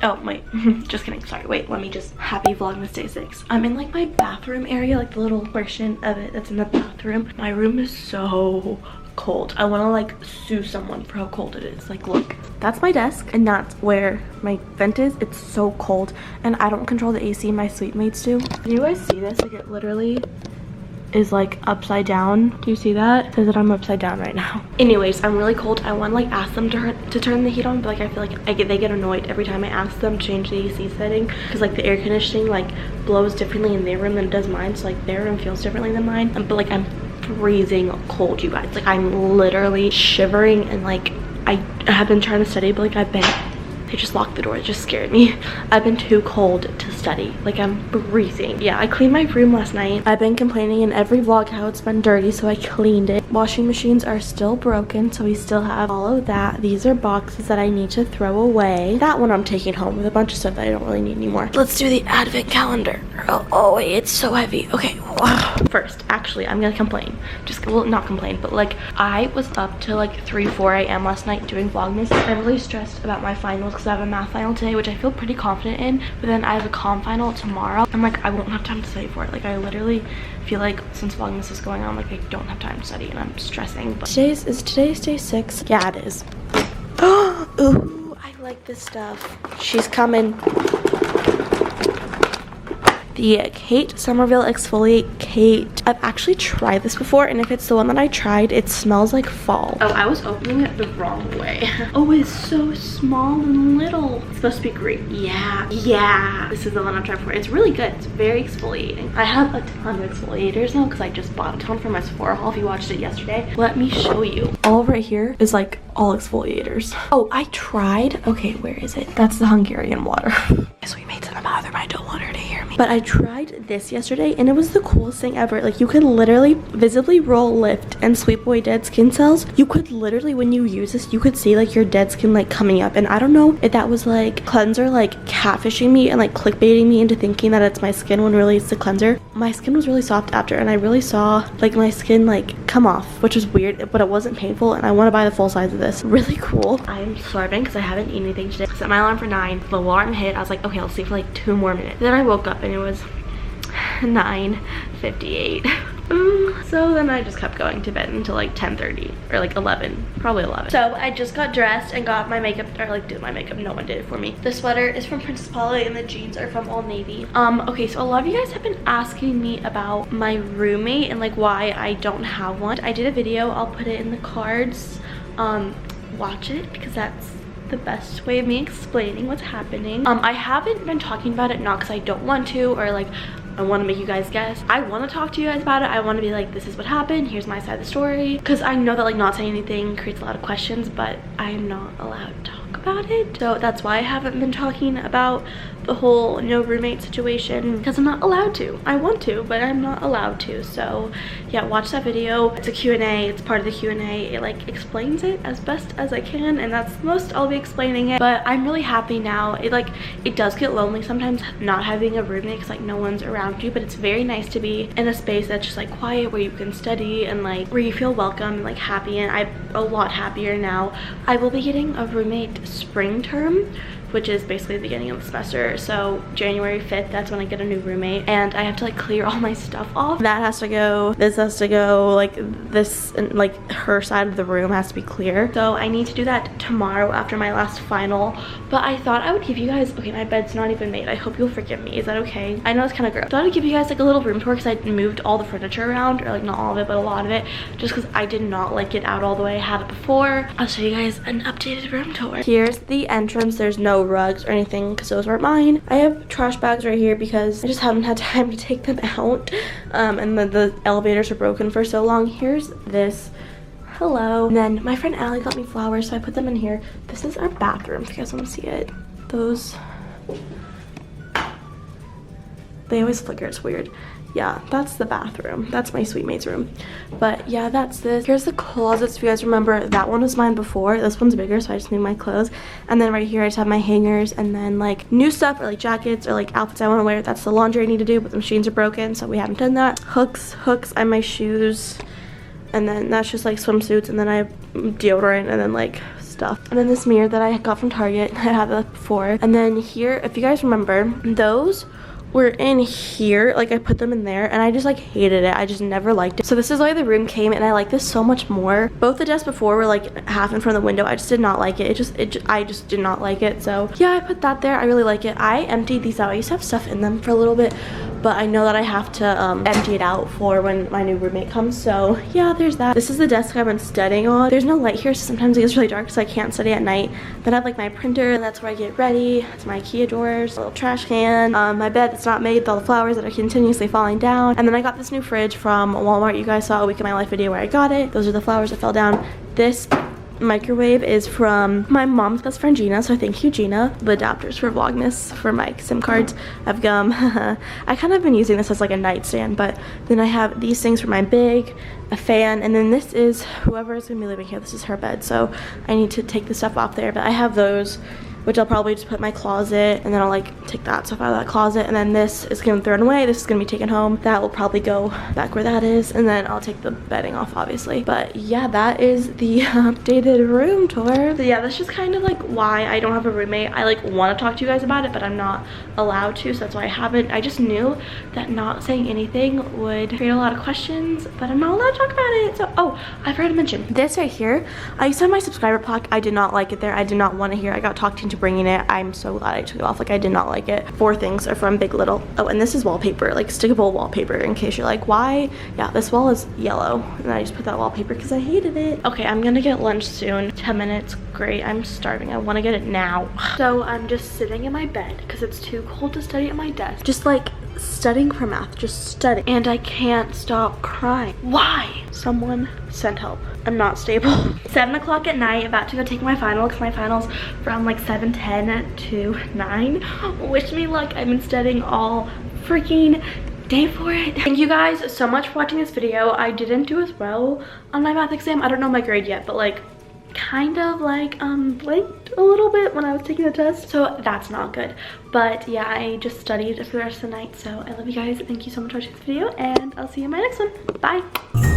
Oh, wait. Just kidding. Sorry. Wait, let me just... Happy Vlogmas Day 6. I'm in like my bathroom area, like the little portion of it that's in the bathroom. My room is so cold. I want to like sue someone for how cold it is. Like, look. That's my desk, and that's where my vent is. It's so cold, and I don't control the AC. My suite mates do. Can you guys see this? Like, it literally is like upside down. Do you see that? It says that I'm upside down right now. Anyways, I'm really cold. I want to like ask them to turn the heat on, but like I feel like they get annoyed every time I ask them to change the AC setting, because like the air conditioning like blows differently in their room than it does mine, so like their room feels differently than mine. But like I'm freezing cold, you guys. Like I'm literally shivering, and like I have been trying to study, but like they just locked the door. It just scared me. I've been too cold to study. Like I'm freezing. Yeah, I cleaned my room last night. I've been complaining in every vlog how it's been dirty, so I cleaned it. Washing machines are still broken, so we still have all of that. These are boxes that I need to throw away. That one I'm taking home with a bunch of stuff that I don't really need anymore. Let's do the advent calendar. Oh wait, it's so heavy. Okay. First, actually, I'm gonna complain. Well, not complain, but like I was up till like 3-4 a.m. last night doing Vlogmas. I'm really stressed about my finals because I have a math final today, which I feel pretty confident in, but then I have a comm final tomorrow. I'm like, I won't have time to study for it. Like I literally feel like since Vlogmas is going on, like I don't have time to study, and I'm stressing. But today's day 6. Yeah, it is. Ooh, I like this stuff. She's coming. The Kate Somerville Exfoliate Kate. I've actually tried this before, and if it's the one that I tried, it smells like fall. Oh, I was opening it the wrong way. Oh, it's so small and little. It's supposed to be green. Yeah. This is the one I'm trying for. It's really good. It's very exfoliating. I have a ton of exfoliators now because I just bought a ton for my Sephora haul. If you watched it yesterday, let me show you. All right here is like all exfoliators. Oh, I tried. Okay, where is it? That's the Hungarian water. So we made some in the bathroom. I don't want her to hear me. But I tried this yesterday, and it was the coolest thing ever. Like you could literally visibly roll, lift, and sweep away dead skin cells. You could literally, when you use this, you could see like your dead skin like coming up. And I don't know if that was like cleanser like catfishing me and like clickbaiting me into thinking that it's my skin when really it's the cleanser. My skin was really soft after, and I really saw like my skin like come off, which was weird, but it wasn't painful, and I want to buy the full size of this. Really cool. I'm starving because I haven't eaten anything today. I set my alarm for 9. The alarm hit. I was like, okay, I'll sleep for like 2 more minutes. Then I woke up and it was 9:58. So then I just kept going to bed until like 10:30 or like 11, probably 11. So I just got dressed and got my makeup, or like did my makeup. No one did it for me. The sweater is from Princess Polly and the jeans are from Old Navy. Okay, so a lot of you guys have been asking me about my roommate and like why I don't have one. I did a video. I'll put it in the cards. Watch it because that's the best way of me explaining what's happening. I haven't been talking about it, not because I don't want to or like I want to make you guys guess. I want to talk to you guys about it. I want to be like, this is what happened, here's my side of the story, because I know that like not saying anything creates a lot of questions, but I'm not allowed to talk about it. So that's why I haven't been talking about the whole no roommate situation, because I'm not allowed to. I want to, but I'm not allowed to. So yeah, watch that video. It's a Q&A. It's part of the Q&A. It like explains it as best as I can, and that's the most I'll be explaining it. But I'm really happy now. It does get lonely sometimes not having a roommate because like no one's around you, but it's very nice to be in a space that's just like quiet, where you can study and like where you feel welcome and like happy. And I'm a lot happier now. I will be getting a roommate spring term, which is basically the beginning of the semester. So January 5th, that's when I get a new roommate, and I have to like clear all my stuff off. That has to go, this has to go, like this, and like her side of the room has to be clear. So I need to do that tomorrow after my last final. But I thought I would give you guys, okay, my bed's not even made. I hope you'll forgive me. Is that okay? I know it's kind of gross. I thought I'd give you guys like a little room tour because I moved all the furniture around, or like not all of it, but a lot of it, just because I did not like it out all the way I had it before. I'll show you guys an updated room tour. Here's the entrance. There's no rugs or anything because those weren't mine. I have trash bags right here because I just haven't had time to take them out, and the elevators are broken for so long. Here's this. Hello. And then my friend Allie got me flowers, so I put them in here. This is our bathroom if you guys want to see it. Those, they always flicker. It's weird. Yeah, that's the bathroom. That's my suite mate's room. But yeah, that's this. Here's the closets. If you guys remember, that one was mine before. This one's bigger, so I just need my clothes. And then right here I just have my hangers, and then like new stuff or like jackets or like outfits I want to wear. That's the laundry I need to do, but the machines are broken, so we haven't done that. Hooks and my shoes. And then that's just like swimsuits, and then I have deodorant, and then like stuff. And then this mirror that I got from Target, I had that before. And then here, if you guys remember, those were in here, like I put them in there, and I just like hated it. I just never liked it. So this is why the room came, and I like this so much more. Both the desks before were like half in front of the window. I just did not like it. I just did not like it. So yeah, I put that there. I really like it. I emptied these out. I used to have stuff in them for a little bit, but I know that I have to empty it out for when my new roommate comes. So yeah, there's that. This is the desk I've been studying on. There's no light here, so sometimes it gets really dark, so I can't study at night. Then I have like my printer, and that's where I get ready. It's my IKEA drawers, a little trash can, my bed that's not made with all the flowers that are continuously falling down. And then I got this new fridge from Walmart. You guys saw a week in my life video where I got it. Those are the flowers that fell down. This microwave is from my mom's best friend Gina, so thank you, Gina. The adapters for Vlogmas for my SIM cards. I've gum. I kind of been using this as like a nightstand, but then I have these things for my big, a fan, and then this is whoever is gonna be living here. This is her bed, so I need to take the stuff off there, but I have those, which I'll probably just put in my closet, and then I'll like take that stuff out of that closet, and then this is gonna be thrown away. This is gonna be taken home. That will probably go back where that is, and then I'll take the bedding off, obviously. But yeah, that is the updated room tour. So yeah, that's just kind of like why I don't have a roommate. I like want to talk to you guys about it, but I'm not allowed to, so that's why I haven't. I just knew that not saying anything would create a lot of questions, but I'm not allowed to talk about it. So, oh, I forgot to mention this right here. I used to have my subscriber plaque. I did not like it there. I did not want to hear. I got talked into bringing it. I'm so glad I took it off. Like, I did not like it. 4 things are from Big Little. Oh, and this is wallpaper, like stickable wallpaper, in case you're like, why? Yeah, this wall is yellow, and I just put that wallpaper because I hated it. Okay, I'm gonna get lunch soon. 10 minutes. Great. I'm starving. I want to get it now. So I'm just sitting in my bed because it's too cold to study at my desk. Just like studying for math, just studying, and I can't stop crying. Why? Someone send help. I'm not stable. 7 o'clock at night, about to go take my final, because my finals from like 7:10 to 9. Wish me luck. I've been studying all freaking day for it. Thank you guys so much for watching this video. I didn't do as well on my math exam. I don't know my grade yet, but like kind of like blanked a little bit when I was taking the test, so that's not good. But yeah, I just studied for the rest of the night. So I love you guys. Thank you so much for watching this video, and I'll see you in my next one. Bye.